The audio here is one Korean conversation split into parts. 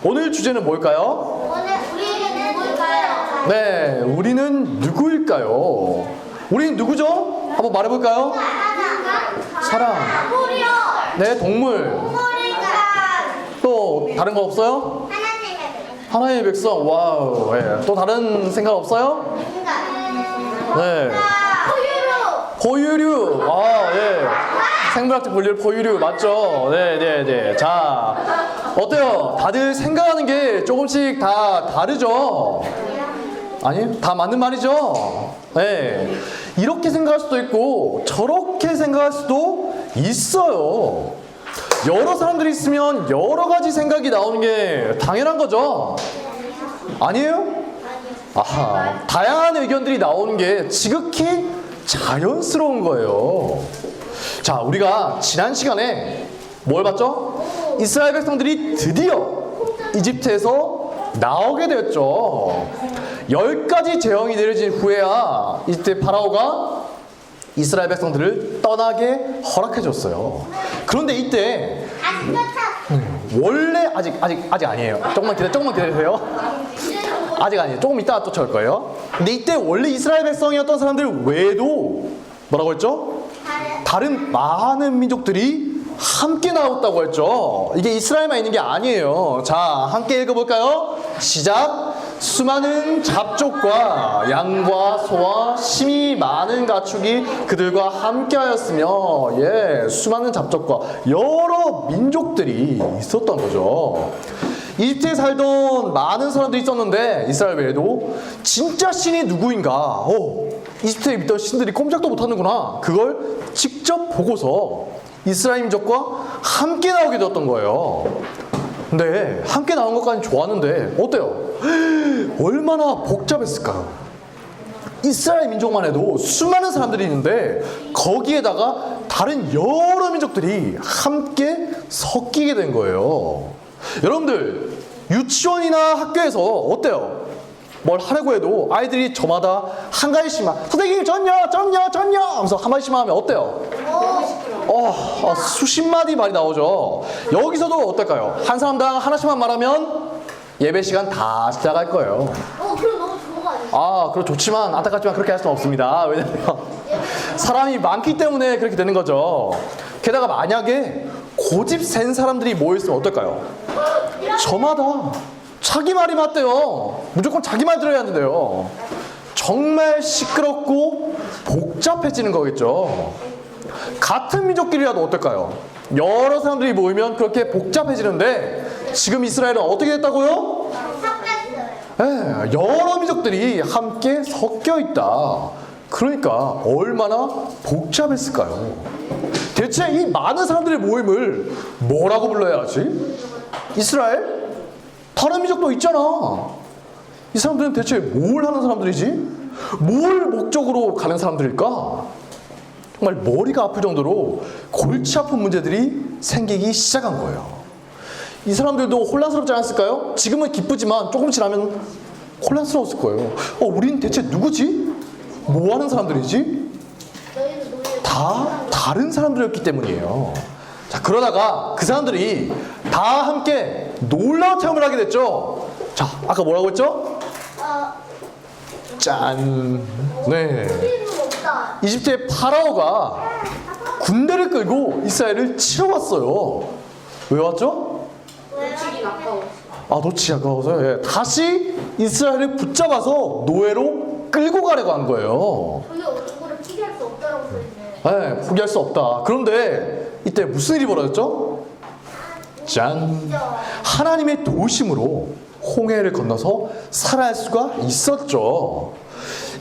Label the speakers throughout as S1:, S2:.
S1: 오늘 주제는 뭘까요?
S2: 오늘 우리는 누굴까요?
S1: 네, 우리는 누구일까요? 우리는 누구죠? 한번 말해볼까요? 사람.
S2: 우리요.
S1: 네, 동물.
S2: 우리가
S1: 또 다른 거 없어요? 하나님의 백성. 와우. 네. 또 다른 생각 없어요? 네. 포유류. 아, 예. 생물학적 분류 포유류 맞죠? 네. 자, 어때요? 다들 생각하는 게 조금씩 다 다르죠? 아니, 다 맞는 말이죠? 네. 이렇게 생각할 수도 있고 저렇게 생각할 수도 있어요. 여러 사람들이 있으면 여러 가지 생각이 나오는 게 당연한 거죠? 아니에요? 아하, 다양한 의견들이 나오는 게 지극히 자연스러운 거예요. 자, 우리가 지난 시간에 뭘 봤죠? 이스라엘 백성들이 드디어 이집트에서 나오게 되었죠. 10가지 재앙이 내려진 후에야 이때 파라오가 이스라엘 백성들을 떠나게 허락해 줬어요. 그런데 이때 원래 아직 아니에요. 조금만 기다리세요. 아직 아니에요. 조금 이따 쫓아올 거예요. 근데 이때 원래 이스라엘 백성이었던 사람들 외에도 뭐라고 했죠? 다른 많은 민족들이 함께 나왔다고 했죠. 이게 이스라엘만 있는 게 아니에요. 자, 함께 읽어볼까요? 시작. 수많은 잡족과 양과 소와 심이 많은 가축이 그들과 함께하였으며, 예, 수많은 잡족과 여러 민족들이 있었던 거죠. 이집트에 살던 많은 사람들이 있었는데 이스라엘 외에도 진짜 신이 누구인가? 이집트에 믿던 신들이 꼼짝도 못하는구나. 그걸 직접 보고서 이스라엘 민족과 함께 나오게 되었던 거예요. 근데 함께 나온 것까지는 좋았는데 어때요? 얼마나 복잡했을까요? 이스라엘 민족만 해도 수많은 사람들이 있는데 거기에다가 다른 여러 민족들이 함께 섞이게 된 거예요. 여러분들 유치원이나 학교에서 어때요? 뭘 하려고 해도 아이들이 저마다 한 가지씩만 선생님 전요 하면서 한 마디씩만 하면 어때요? 수십 마디 말이 나오죠. 여기서도 어떨까요? 한 사람당 하나씩만 말하면 예배 시간 다 시작할 거예요.
S2: 그럼 너무 좋은 거 아니에요?
S1: 그럼 좋지만 안타깝지만 그렇게 할 수는 없습니다. 왜냐면 사람이 많기 때문에 그렇게 되는 거죠. 게다가 만약에 고집 센 사람들이 모여있으면 어떨까요? 저마다 자기 말이 맞대요. 무조건 자기 말 들어야 하는데요. 정말 시끄럽고 복잡해지는 거겠죠. 같은 민족끼리라도 어떨까요? 여러 사람들이 모이면 그렇게 복잡해지는데 지금 이스라엘은 어떻게 됐다고요? 네, 여러 민족들이 함께 섞여 있다. 그러니까 얼마나 복잡했을까요? 대체 이 많은 사람들의 모임을 뭐라고 불러야 하지? 이스라엘? 다른 민족도 있잖아. 이 사람들은 대체 뭘 하는 사람들이지? 뭘 목적으로 가는 사람들일까? 정말 머리가 아플 정도로 골치 아픈 문제들이 생기기 시작한 거예요. 이 사람들도 혼란스럽지 않았을까요? 지금은 기쁘지만 조금 지나면 혼란스러웠을 거예요. 우린 대체 누구지? 뭐 하는 사람들이지? 다 다른 사람들이었기 때문이에요. 자, 그러다가 그 사람들이 다 함께 놀라운 체험을 하게 됐죠. 자, 아까 뭐라고 했죠? 짠. 네. 이집트의 파라오가 군대를 끌고 이스라엘을 치러 왔어요. 왜 왔죠?
S2: 놓치기 아까워.
S1: 놓치기 아까워서. 예. 다시 이스라엘을 붙잡아서 노예로 끌고 가려고 한 거예요.
S2: 근데 얼굴을 포기할 수 없다라고 써있네.
S1: 네, 포기할 수 없다. 그런데 이때 무슨 일이 벌어졌죠? 짠! 하나님의 도우심으로 홍해를 건너서 살아날 수가 있었죠.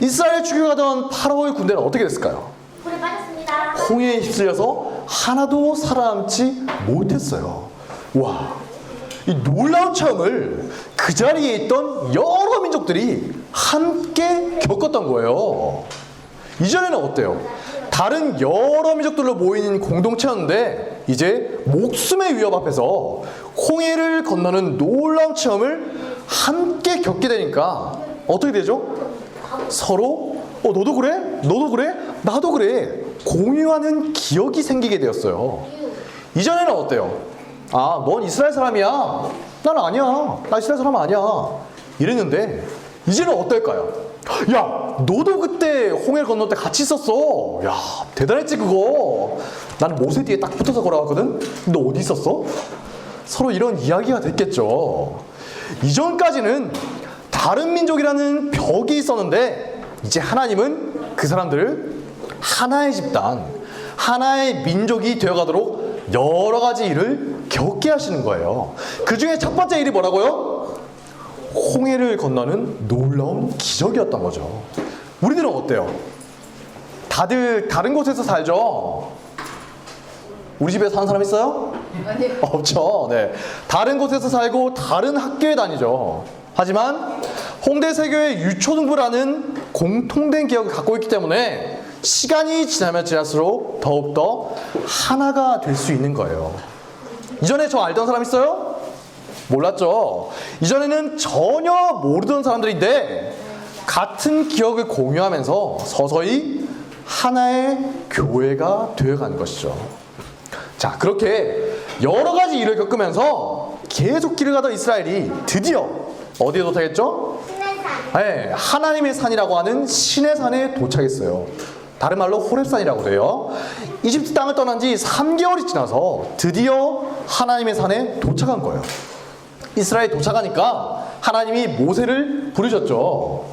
S1: 이스라엘 죽여가던 파라오의 군대는 어떻게 됐을까요?
S2: 불에 빠졌습니다.
S1: 홍해에 휩쓸려서 하나도 살아남지 못했어요. 와, 이 놀라운 체험을 그 자리에 있던 여러 민족들이 함께 겪었던 거예요. 이전에는 어때요? 다른 여러 민족들로 모인 공동체였는데 이제 목숨의 위협 앞에서 홍해를 건너는 놀라운 체험을 함께 겪게 되니까 어떻게 되죠? 서로 너도 그래? 너도 그래? 나도 그래. 공유하는 기억이 생기게 되었어요. 이전에는 어때요? 넌 이스라엘 사람이야. 나는 아니야. 나 이스라엘 사람 아니야. 이랬는데 이제는 어떨까요? 야, 너도 그때 홍해를 건널 때 같이 있었어. 야, 대단했지 그거. 나는 모세 뒤에 딱 붙어서 걸어갔거든. 너 어디 있었어? 서로 이런 이야기가 됐겠죠. 이전까지는 다른 민족이라는 벽이 있었는데 이제 하나님은 그 사람들을 하나의 집단, 하나의 민족이 되어가도록 여러 가지 일을 겪게 하시는 거예요. 그 중에 첫 번째 일이 뭐라고요? 홍해를 건너는 놀라운 기적이었던 거죠. 우리들은 어때요? 다들 다른 곳에서 살죠? 우리 집에 사는 사람 있어요?
S2: 아니요.
S1: 없죠. 네. 다른 곳에서 살고 다른 학교에 다니죠. 하지만 홍대세교의 유초등부라는 공통된 기억을 갖고 있기 때문에 시간이 지나면 지날수록 더욱더 하나가 될 수 있는 거예요. 이전에 저 알던 사람 있어요? 몰랐죠. 이전에는 전혀 모르던 사람들인데 같은 기억을 공유하면서 서서히 하나의 교회가 되어가는 것이죠. 자, 그렇게 여러 가지 일을 겪으면서 계속 길을 가던 이스라엘이 드디어 어디에 도착했죠? 네, 하나님의 산이라고 하는 신의 산에 도착했어요. 다른 말로 호렙산이라고 돼요. 이집트 땅을 떠난 지 3개월이 지나서 드디어 하나님의 산에 도착한 거예요. 이스라엘에 도착하니까 하나님이 모세를 부르셨죠.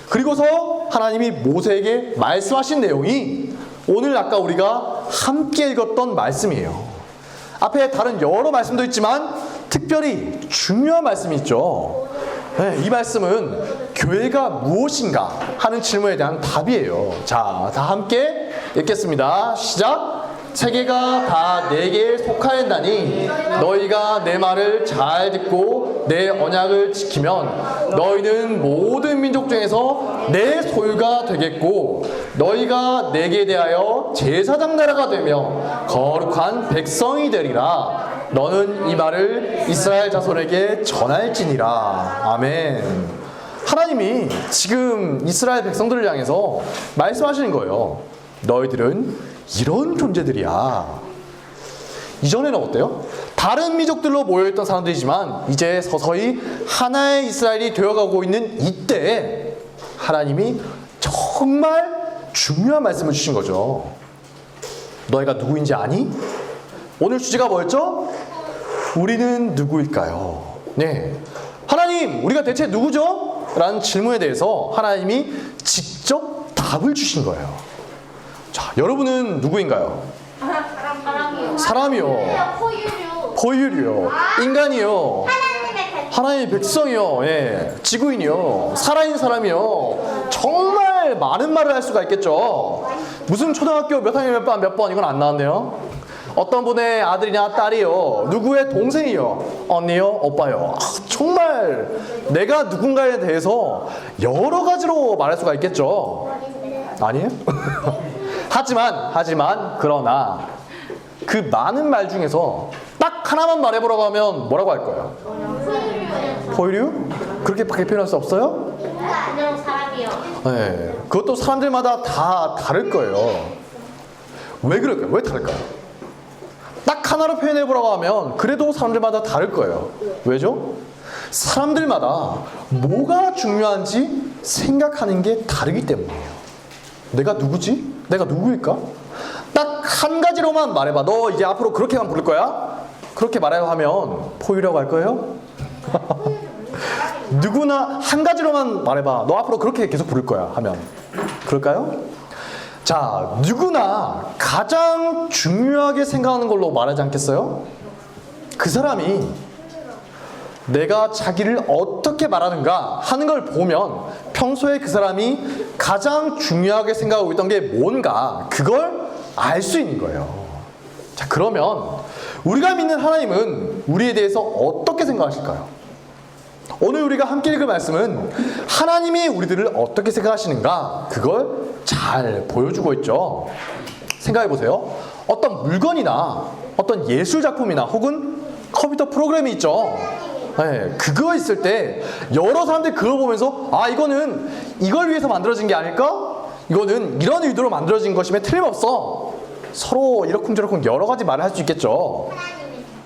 S1: 그리고서 하나님이 모세에게 말씀하신 내용이 오늘 아까 우리가 함께 읽었던 말씀이에요. 앞에 다른 여러 말씀도 있지만 특별히 중요한 말씀이 있죠. 네, 이 말씀은 교회가 무엇인가 하는 질문에 대한 답이에요. 자, 다 함께 읽겠습니다. 시작! 세계가 다 내게 속하였나니 너희가 내 말을 잘 듣고 내 언약을 지키면 너희는 모든 민족 중에서 내 소유가 되겠고 너희가 내게 대하여 제사장 나라가 되며 거룩한 백성이 되리라. 너는 이 말을 이스라엘 자손에게 전할지니라. 아멘. 하나님이 지금 이스라엘 백성들을 향해서 말씀하시는 거예요. 너희들은 이런 존재들이야. 이전에는 어때요? 다른 민족들로 모여있던 사람들이지만 이제 서서히 하나의 이스라엘이 되어가고 있는 이때 하나님이 정말 중요한 말씀을 주신 거죠. 너희가 누구인지 아니? 오늘 주제가 뭐였죠? 우리는 누구일까요? 네, 하나님, 우리가 대체 누구죠? 라는 질문에 대해서 하나님이 직접 답을 주신 거예요. 자, 여러분은 누구인가요?
S2: 사람이요.
S1: 사람이요.
S2: 포유류.
S1: 포유류요. 인간이요. 하나님의 백성이요. 예. 지구인이요. 살아있는 사람이요. 정말 많은 말을 할 수가 있겠죠. 무슨 초등학교 몇 학년 몇 번 이건 안 나왔네요. 어떤 분의 아들이냐 딸이요. 누구의 동생이요. 언니요. 오빠요. 정말 내가 누군가에 대해서 여러 가지로 말할 수가 있겠죠. 아니에요? 하지만 그러나 그 많은 말 중에서 딱 하나만 말해보라고 하면 뭐라고 할 거예요? 포유류? 그렇게밖에 표현할 수 없어요?
S2: 인간 사람이요.
S1: 네, 그것도 사람들마다 다 다를 거예요. 왜 그럴까요? 왜 다를까요? 딱 하나로 표현해보라고 하면 그래도 사람들마다 다를 거예요. 왜죠? 사람들마다 뭐가 중요한지 생각하는 게 다르기 때문이에요. 내가 누구지? 내가 누구일까? 딱 한 가지로만 말해봐. 너 이제 앞으로 그렇게만 부를 거야? 그렇게 말해요 하면 포유라고 할 거예요? 누구나 한 가지로만 말해봐. 너 앞으로 그렇게 계속 부를 거야 하면 그럴까요? 자, 누구나 가장 중요하게 생각하는 걸로 말하지 않겠어요? 그 사람이 내가 자기를 어떻게 말하는가 하는 걸 보면 평소에 그 사람이 가장 중요하게 생각하고 있던 게 뭔가 그걸 알 수 있는 거예요. 자, 그러면 우리가 믿는 하나님은 우리에 대해서 어떻게 생각하실까요? 오늘 우리가 함께 읽을 말씀은 하나님이 우리들을 어떻게 생각하시는가 그걸 잘 보여주고 있죠. 생각해 보세요. 어떤 물건이나 어떤 예술 작품이나 혹은 컴퓨터 프로그램이 있죠. 네, 그거 있을 때 여러 사람들이 그걸 보면서 아, 이거는 이걸 위해서 만들어진 게 아닐까? 이거는 이런 의도로 만들어진 것임에 틀림없어. 서로 이러쿵저러쿵 여러 가지 말을 할 수 있겠죠.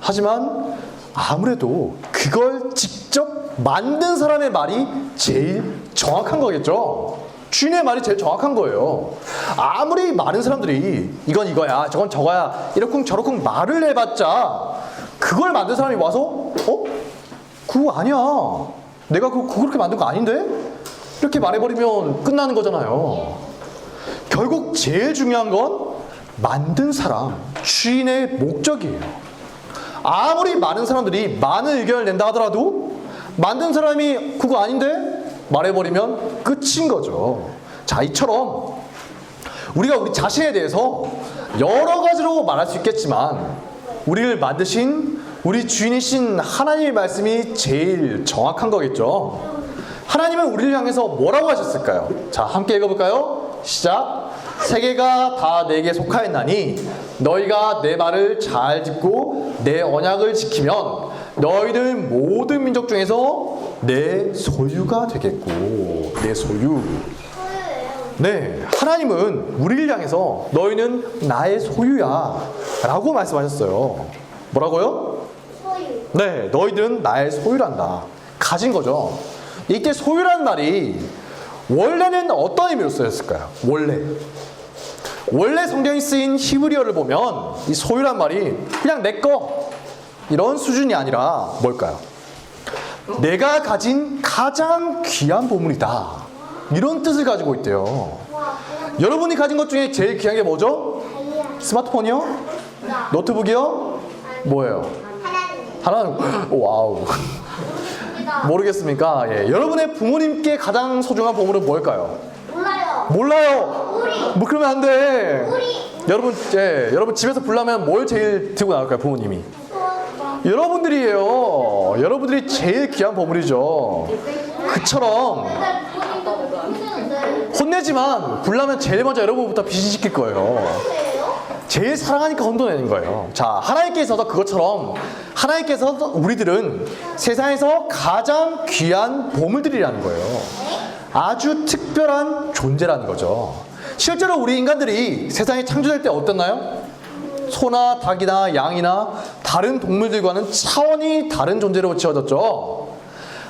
S1: 하지만 아무래도 그걸 직접 만든 사람의 말이 제일 정확한 거겠죠. 주인의 말이 제일 정확한 거예요. 아무리 많은 사람들이 이건 이거야, 저건 저거야, 이러쿵저러쿵 말을 해봤자 그걸 만든 사람이 와서 그거 아니야. 내가 그렇게 만든 거 아닌데? 이렇게 말해버리면 끝나는 거잖아요. 결국 제일 중요한 건 만든 사람, 주인의 목적이에요. 아무리 많은 사람들이 많은 의견을 낸다 하더라도 만든 사람이 그거 아닌데? 말해버리면 끝인 거죠. 자, 이처럼 우리가 우리 자신에 대해서 여러 가지로 말할 수 있겠지만 우리를 만드신 우리 주인이신 하나님의 말씀이 제일 정확한 거겠죠. 하나님은 우리를 향해서 뭐라고 하셨을까요? 자, 함께 읽어볼까요? 시작. 세계가 다 내게 속하였나니 너희가 내 말을 잘 듣고 내 언약을 지키면 너희들 모든 민족 중에서 내 소유가 되겠고. 내 소유. 네, 하나님은 우리를 향해서 너희는 나의 소유야 라고 말씀하셨어요. 뭐라고요?
S2: 소유.
S1: 네, 너희들은 나의 소유란다. 가진 거죠. 이때 소유라는 말이 원래는 어떤 의미로 쓰였을까요? 원래 성경에 쓰인 히브리어를 보면 이 소유란 말이 그냥 내 거 이런 수준이 아니라 뭘까요? 내가 가진 가장 귀한 보물이다. 이런 뜻을 가지고 있대요. 여러분이 가진 것 중에 제일 귀한 게 뭐죠? 스마트폰이요? 노트북이요? 뭐예요? 하나는 와우. 모르겠습니까? 예. 여러분의 부모님께 가장 소중한 보물은 뭘까요? 몰라요. 뭐 그러면 안 돼. 여러분 집에서 불나면 뭘 제일 들고 나갈까요, 부모님이? 여러분들이에요. 여러분들이 제일 귀한 보물이죠. 그처럼 혼내지만 불나면 제일 먼저 여러분부터 비신시킬 거예요. 제일 사랑하니까 혼돈내는 거예요. 자, 하나님께서도 그것처럼 하나님께서 우리들은 세상에서 가장 귀한 보물들이라는 거예요. 아주 특별한 존재라는 거죠. 실제로 우리 인간들이 세상에 창조될 때 어땠나요? 소나 닭이나 양이나 다른 동물들과는 차원이 다른 존재로 지어졌죠.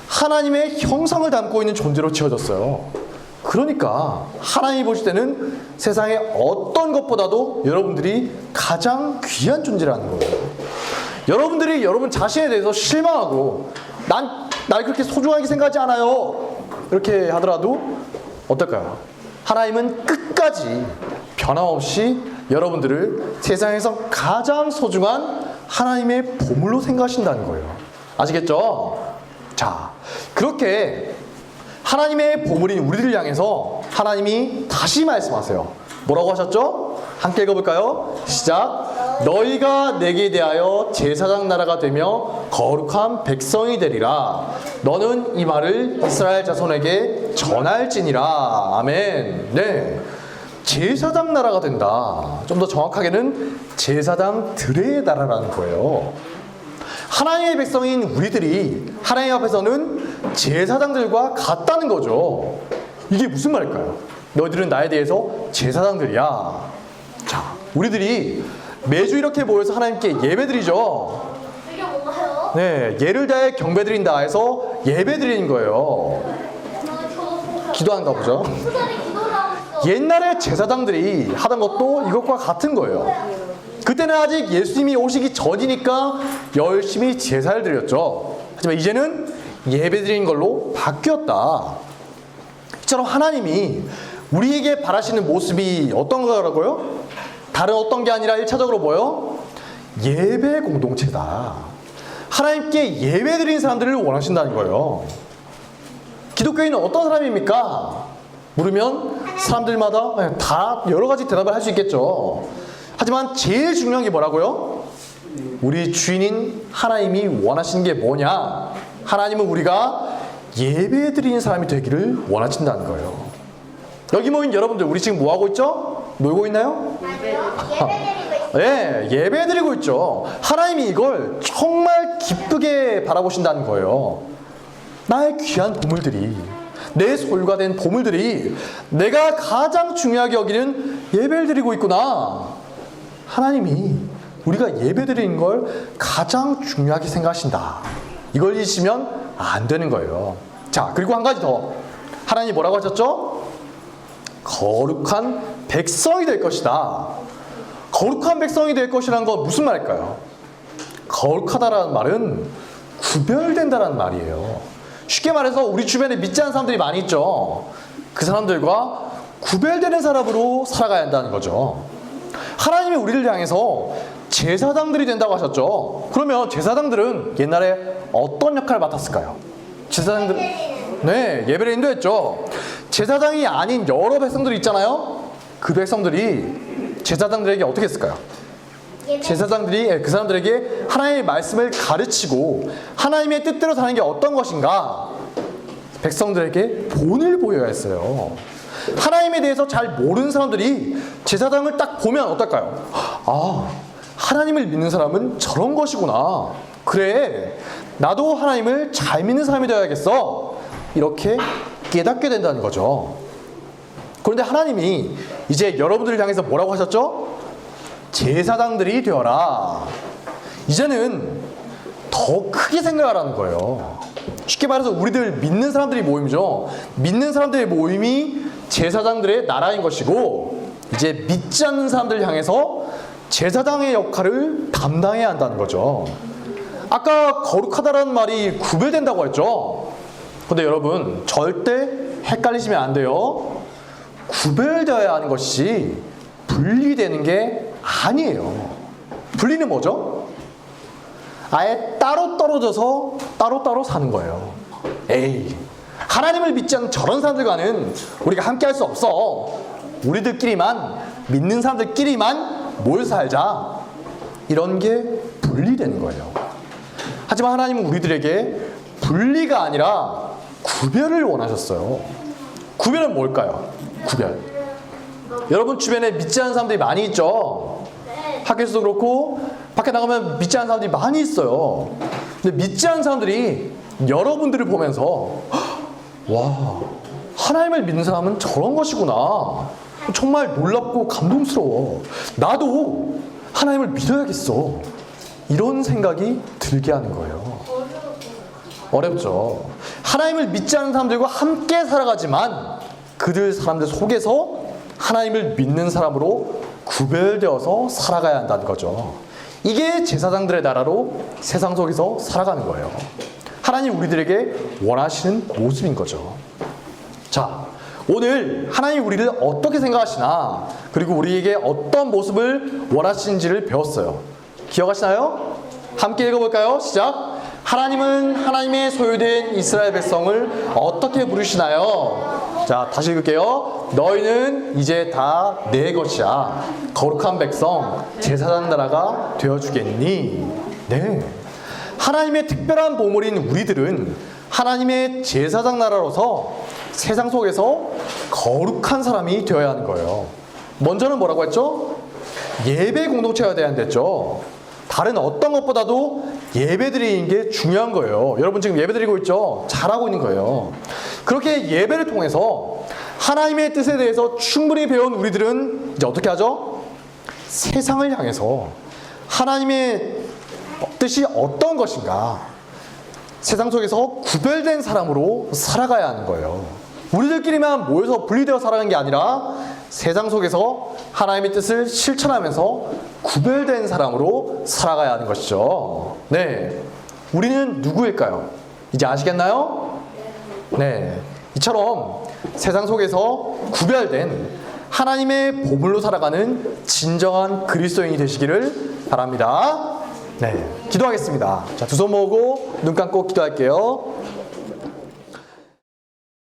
S1: 하나님의 형상을 담고 있는 존재로 지어졌어요. 그러니까 하나님이 보실 때는 세상의 어떤 것보다도 여러분들이 가장 귀한 존재라는 거예요. 여러분들이 여러분 자신에 대해서 실망하고 날 그렇게 소중하게 생각하지 않아요 이렇게 하더라도 어떨까요? 하나님은 끝까지 변함없이 여러분들을 세상에서 가장 소중한 하나님의 보물로 생각하신다는 거예요. 아시겠죠? 자, 그렇게 하나님의 보물인 우리를 향해서 하나님이 다시 말씀하세요. 뭐라고 하셨죠? 함께 읽어볼까요? 시작. 너희가 내게 대하여 제사장 나라가 되며 거룩한 백성이 되리라. 너는 이 말을 이스라엘 자손에게 전할지니라. 아멘. 네, 제사장 나라가 된다. 좀 더 정확하게는 제사장들의 나라라는 거예요. 하나님의 백성인 우리들이 하나님 앞에서는 제사장들과 같다는 거죠. 이게 무슨 말일까요? 너희들은 나에 대해서 제사장들이야. 자, 우리들이 매주 이렇게 모여서 하나님께 예배드리죠.
S2: 이게 뭔가요?
S1: 네, 예를 다해 경배드린다 해서 예배드리는 거예요. 기도한가 보죠. 옛날에 제사장들이 하던 것도 이것과 같은 거예요. 그때는 아직 예수님이 오시기 전이니까 열심히 제사를 드렸죠. 하지만 이제는 예배드리는 걸로 바뀌었다. 이처럼 하나님이 우리에게 바라시는 모습이 어떤 거라고요? 다른 어떤 게 아니라 1차적으로 뭐요? 예배 공동체다. 하나님께 예배드리는 사람들을 원하신다는 거예요. 기독교인은 어떤 사람입니까? 물으면 사람들마다 다 여러 가지 대답을 할 수 있겠죠. 하지만 제일 중요한 게 뭐라고요? 우리 주인인 하나님이 원하시는 게 뭐냐? 하나님은 우리가 예배드리는 사람이 되기를 원하신다는 거예요. 여기 모인 여러분들, 우리 지금 뭐 하고 있죠? 놀고 있나요?
S2: 예배드리고 있어요.
S1: 네, 예배드리고 있죠. 하나님이 이걸 정말 기쁘게 바라보신다는 거예요. 나의 귀한 보물들이, 내 소유가 된 보물들이 내가 가장 중요하게 여기는 예배를 드리고 있구나. 하나님이 우리가 예배드리는 걸 가장 중요하게 생각하신다. 이걸 잊으시면 안 되는 거예요. 자, 그리고 한 가지 더. 하나님이 뭐라고 하셨죠? 거룩한 백성이 될 것이다. 거룩한 백성이 될 것이라는 건 무슨 말일까요? 거룩하다라는 말은 구별된다라는 말이에요. 쉽게 말해서 우리 주변에 믿지 않는 사람들이 많이 있죠. 그 사람들과 구별되는 사람으로 살아가야 한다는 거죠. 하나님이 우리를 향해서 제사장들이 된다고 하셨죠. 그러면 제사장들은 옛날에 어떤 역할을 맡았을까요? 제사장들, 네, 예배인도 했죠. 제사장이 아닌 여러 백성들이 있잖아요. 그 백성들이 제사장들에게 어떻게 했을까요? 제사장들이 그 사람들에게 하나님의 말씀을 가르치고 하나님의 뜻대로 사는 게 어떤 것인가 백성들에게 본을 보여야 했어요. 하나님에 대해서 잘 모르는 사람들이 제사장을 딱 보면 어떨까요? 아, 하나님을 믿는 사람은 저런 것이구나. 그래, 나도 하나님을 잘 믿는 사람이 되어야겠어. 이렇게 깨닫게 된다는 거죠. 그런데 하나님이 이제 여러분들을 향해서 뭐라고 하셨죠? 제사장들이 되어라. 이제는 더 크게 생각하라는 거예요. 쉽게 말해서 우리들 믿는 사람들이 모임이죠. 믿는 사람들의 모임이 제사장들의 나라인 것이고, 이제 믿지 않는 사람들을 향해서 제사장의 역할을 담당해야 한다는 거죠. 아까 거룩하다라는 말이 구별된다고 했죠. 근데 여러분, 절대 헷갈리시면 안 돼요. 구별되어야 하는 것이 분리되는 게 아니에요. 분리는 뭐죠? 아예 따로 떨어져서 따로따로 사는 거예요. 에이, 하나님을 믿지 않는 저런 사람들과는 우리가 함께 할 수 없어. 우리들끼리만, 믿는 사람들끼리만 모여 살자. 이런 게 분리되는 거예요. 하지만 하나님은 우리들에게 분리가 아니라 구별을 원하셨어요. 구별은 뭘까요? 구별. 여러분 주변에 믿지 않는 사람들이 많이 있죠. 학교에서도 그렇고 밖에 나가면 믿지 않는 사람들이 많이 있어요. 근데 믿지 않는 사람들이 여러분들을 보면서 와, 하나님을 믿는 사람은 저런 것이구나. 정말 놀랍고 감동스러워. 나도 하나님을 믿어야겠어. 이런 생각이 들게 하는 거예요. 어렵죠. 하나님을 믿지 않는 사람들과 함께 살아가지만 그들 사람들 속에서 하나님을 믿는 사람으로 구별되어서 살아가야 한다는 거죠. 이게 제사장들의 나라로 세상 속에서 살아가는 거예요. 하나님 우리들에게 원하시는 모습인 거죠. 자, 오늘 하나님 우리를 어떻게 생각하시나, 그리고 우리에게 어떤 모습을 원하시는지를 배웠어요. 기억하시나요? 함께 읽어볼까요? 시작! 하나님은 하나님의 소유된 이스라엘 백성을 어떻게 부르시나요? 자, 다시 읽을게요. 너희는 이제 다 내 것이야. 거룩한 백성, 제사장 나라가 되어주겠니? 네. 하나님의 특별한 보물인 우리들은 하나님의 제사장 나라로서 세상 속에서 거룩한 사람이 되어야 하는 거예요. 먼저는 뭐라고 했죠? 예배 공동체가 돼야 한댔죠. 다른 어떤 것보다도 예배드리는 게 중요한 거예요. 여러분 지금 예배드리고 있죠? 잘하고 있는 거예요. 그렇게 예배를 통해서 하나님의 뜻에 대해서 충분히 배운 우리들은 이제 어떻게 하죠? 세상을 향해서 하나님의 뜻이 어떤 것인가, 세상 속에서 구별된 사람으로 살아가야 하는 거예요. 우리들끼리만 모여서 분리되어 살아가는 게 아니라 세상 속에서 하나님의 뜻을 실천하면서 구별된 사람으로 살아가야 하는 것이죠. 네, 우리는 누구일까요? 이제 아시겠나요? 네, 이처럼 세상 속에서 구별된 하나님의 보물로 살아가는 진정한 그리스도인이 되시기를 바랍니다. 네, 기도하겠습니다. 자, 두 손 모으고 눈 감고 기도할게요.